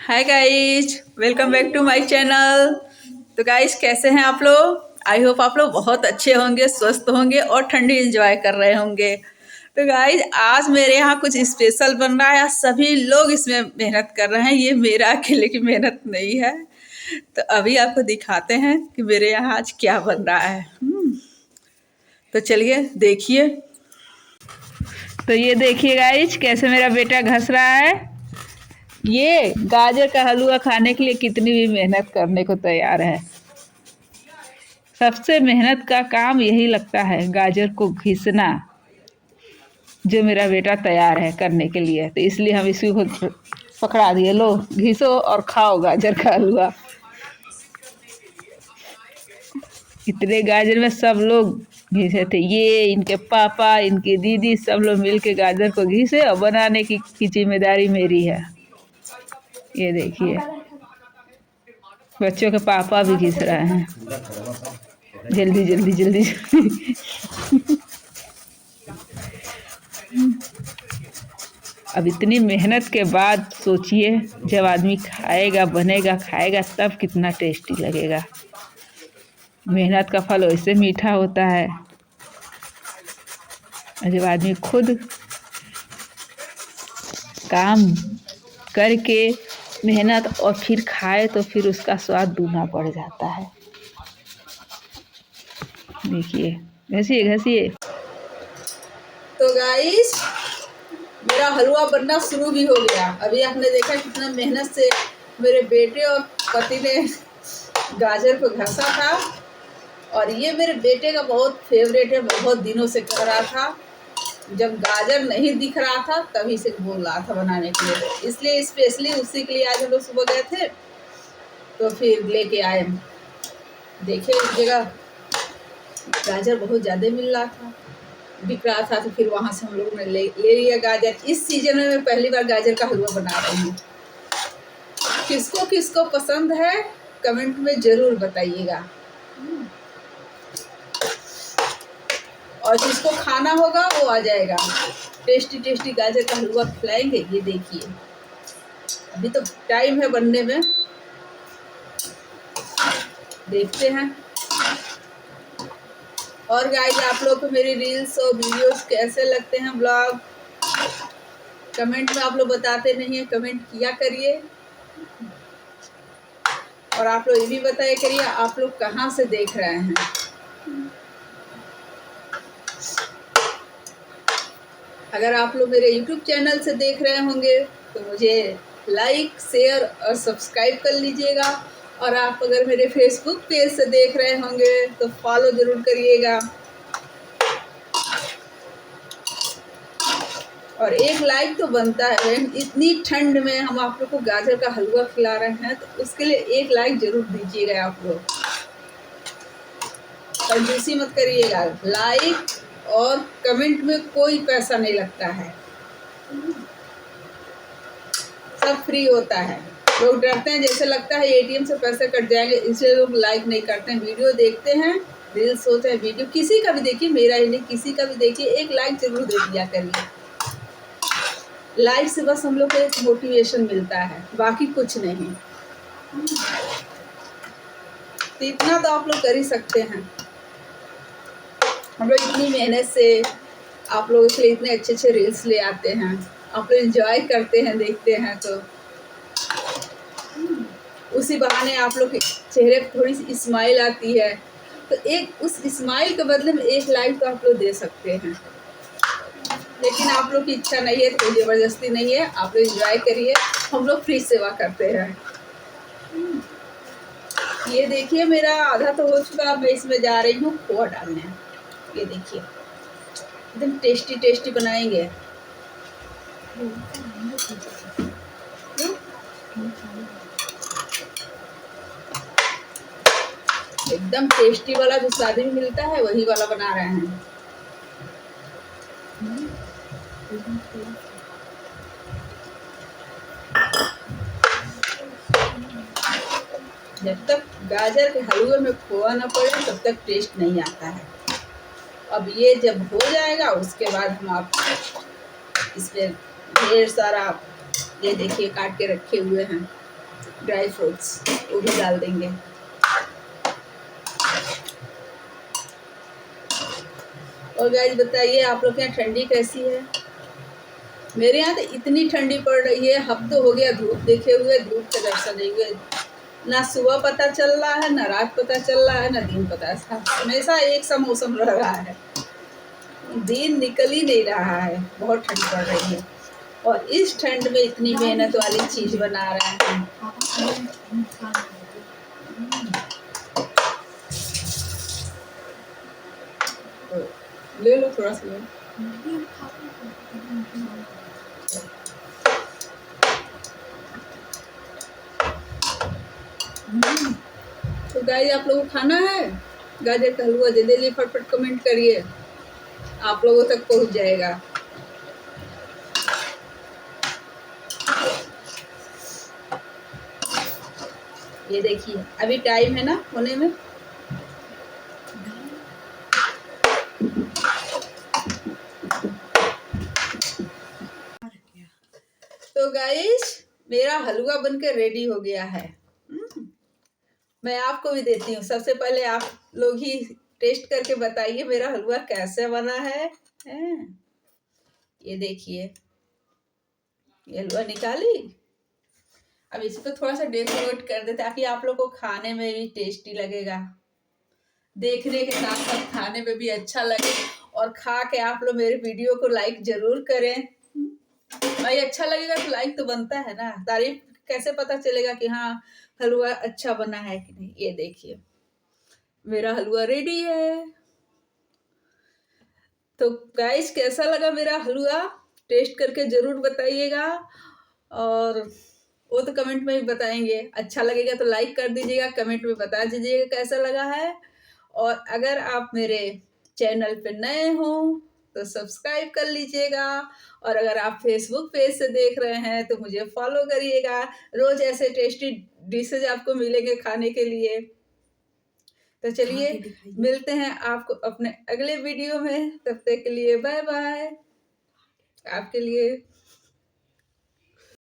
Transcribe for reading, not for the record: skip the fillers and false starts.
Hi guys, welcome back to my channel. तो guys कैसे हैं आप लोग? आई होप आप लोग बहुत अच्छे होंगे, स्वस्थ होंगे और ठंडी एंजॉय कर रहे होंगे। तो गाइज आज मेरे यहाँ कुछ स्पेशल बन रहा है। सभी लोग इसमें मेहनत कर रहे हैं, ये मेरा अकेले की मेहनत नहीं है। तो अभी आपको दिखाते हैं कि मेरे यहाँ आज क्या बन रहा है। तो चलिए देखिए। तो ये देखिए गाइज कैसे मेरा बेटा घस रहा है। ये गाजर का हलवा खाने के लिए कितनी भी मेहनत करने को तैयार है। सबसे मेहनत का काम यही लगता है, गाजर को घिसना, जो मेरा बेटा तैयार है करने के लिए। तो इसलिए हम इसी को पकड़ा दिए, लो घिसो और खाओ गाजर का हलवा। इतने गाजर में सब लोग घिसे थे, ये इनके पापा, इनकी दीदी, सब लोग मिलके गाजर को घिसे और बनाने की जिम्मेदारी मेरी है। ये देखिए बच्चों के पापा भी घिस रहे हैं, जल्दी जल्दी जल्दी जल्दी। अब इतनी मेहनत के बाद सोचिए, जब आदमी खाएगा, बनेगा, खाएगा, तब कितना टेस्टी लगेगा। मेहनत का फल वैसे मीठा होता है, और जब आदमी खुद काम करके मेहनत और फिर खाए तो फिर उसका स्वाद दूना पड़ जाता है। देखिए घसिए घसिए। तो गाइस मेरा हलवा बनना शुरू भी हो गया। अभी आपने देखा कितना मेहनत से मेरे बेटे और पति ने गाजर को घसा था, और ये मेरे बेटे का बहुत फेवरेट है, बहुत दिनों से कर रहा था। जब गाजर नहीं दिख रहा था तभी से बोल रहा था बनाने के लिए, इसलिए स्पेशली उसी के लिए आज हम लोग सुबह गए थे, तो फिर लेके आए। देखे एक जगह गाजर बहुत ज़्यादा मिल रहा था, बिक रहा था, तो फिर वहाँ से हम लोगों ने ले लिया गाजर। इस सीजन में मैं पहली बार गाजर का हलवा बना रही हूँ। किसको किसको पसंद है कमेंट में ज़रूर बताइएगा, और जिसको खाना होगा वो आ जाएगा। टेस्टी टेस्टी गाजर का हलवा खिलाएंगे। ये देखिए अभी तो टाइम है बनने में, देखते हैं। और गाइस आप लोग को मेरी रील्स और वीडियोस कैसे लगते हैं, ब्लॉग, कमेंट में आप लोग बताते नहीं है, कमेंट किया करिए। और आप लोग ये भी बताया करिए आप लोग कहाँ से देख रहे हैं। अगर आप लोग मेरे YouTube चैनल से देख रहे होंगे तो मुझे लाइक, शेयर और सब्सक्राइब कर लीजिएगा। और आप अगर मेरे फेसबुक पेज से देख रहे होंगे तो फॉलो ज़रूर करिएगा। और एक लाइक तो बनता है, इतनी ठंड में हम आप लोग को गाजर का हलवा खिला रहे हैं, तो उसके लिए एक लाइक ज़रूर दीजिएगा आप लोग। कंजूसी मत करिएगा, लाइक और कमेंट में कोई पैसा नहीं लगता है, सब फ्री होता है। लोग डरते हैं, जैसे लगता है एटीएम से पैसे कट जाएंगे, इसलिए लोग लाइक नहीं करते हैं। वीडियो देखते हैं, रील्स होते हैं, वीडियो किसी का भी देखिए, मेरा ही नहीं, किसी का भी देखिए, एक लाइक जरूर दे दिया करिए। लाइक से बस हम लोग को एक मोटिवेशन मिलता है, बाकी कुछ नहीं। तो इतना तो आप लोग कर ही सकते हैं। हम लोग इतनी मेहनत से आप लोगों के लिए इतने अच्छे अच्छे रील्स ले आते हैं, आप लोग एंजॉय करते हैं, देखते हैं, तो उसी बहाने आप लोग के चेहरे पर थोड़ी सी स्माइल आती है। तो एक उस स्माइल के बदले में एक लाइक तो आप लोग दे सकते हैं। लेकिन आप लोग की इच्छा नहीं है, कोई ज़बरदस्ती नहीं है, आप लोग एंजॉय करिए, हम लोग फ्री सेवा करते हैं। ये देखिए मेरा आधा तो हो चुका, मैं इसमें जा रही हूँ खोआ डालने। ये देखिए एकदम टेस्टी टेस्टी बनाएंगे। एकदम टेस्टी वाला जो शादी में मिलता है वही वाला बना रहे हैं। जब तक गाजर के हलवे में खोआ ना पड़े तब तक टेस्ट नहीं आता है। अब ये जब हो जाएगा उसके बाद हम आप इसमें ढेर सारा, ये देखिए काट के रखे हुए हैं, ड्राई फ्रूट्स वो भी डाल देंगे। और गाइस बताइए आप लोग के यहाँ ठंडी कैसी है? मेरे यहाँ तो इतनी ठंडी पड़ रही है, हफ्ते हो गया धूप देखे हुए, धूप का दर्शन नहीं हुए। ना सुबह पता चल रहा है, ना रात पता चल रहा है, ना दिन पता है। हमेशा एक सा मौसम रह रहा है, दिन निकल ही नहीं रहा है, बहुत ठंड पड़ रही है। और इस ठंड में इतनी मेहनत वाली चीज बना रहे हैं। ले लो थोड़ा सा, ले लो। तो गाइस आप लोगों को खाना है गाजर का हलवा? जल्दी फटफट कमेंट करिए, आप लोगों तक पहुंच जाएगा। ये देखिए अभी टाइम है ना होने में। तो गाइस मेरा हलवा बनकर रेडी हो गया है। मैं आपको भी देती हूँ। सबसे पहले आप लोग ही टेस्ट करके बताइए मेरा हलवा कैसे बना है। ये देखिए ये हलवा निकाली। अब इसको थोड़ा सा डेकोरेट कर देते ताकि आप लोग को खाने में भी टेस्टी लगेगा, देखने के साथ साथ खाने में भी अच्छा लगे। और खा के आप लोग मेरे वीडियो को लाइक जरूर करें। भाई अच्छा लगेगा तो लाइक तो बनता है ना, तारीफ कैसे पता चलेगा कि हाँ हलवा अच्छा बना है कि नहीं। ये देखिए मेरा हलवा रेडी है। तो गाइस कैसा लगा मेरा हलवा, टेस्ट करके जरूर बताइएगा। और वो तो कमेंट में भी बताएंगे। अच्छा लगेगा तो लाइक कर दीजिएगा, कमेंट में बता दीजिएगा कैसा लगा है। और अगर आप मेरे चैनल पे नए हो तो सब्सक्राइब कर लीजिएगा। और अगर आप फेसबुक पेज से देख रहे हैं तो मुझे फॉलो करिएगा। रोज ऐसे टेस्टी डिशेज आपको मिलेंगे खाने के लिए। तो चलिए मिलते हैं आपको अपने अगले वीडियो में, तब तक के लिए बाय बाय। आपके लिए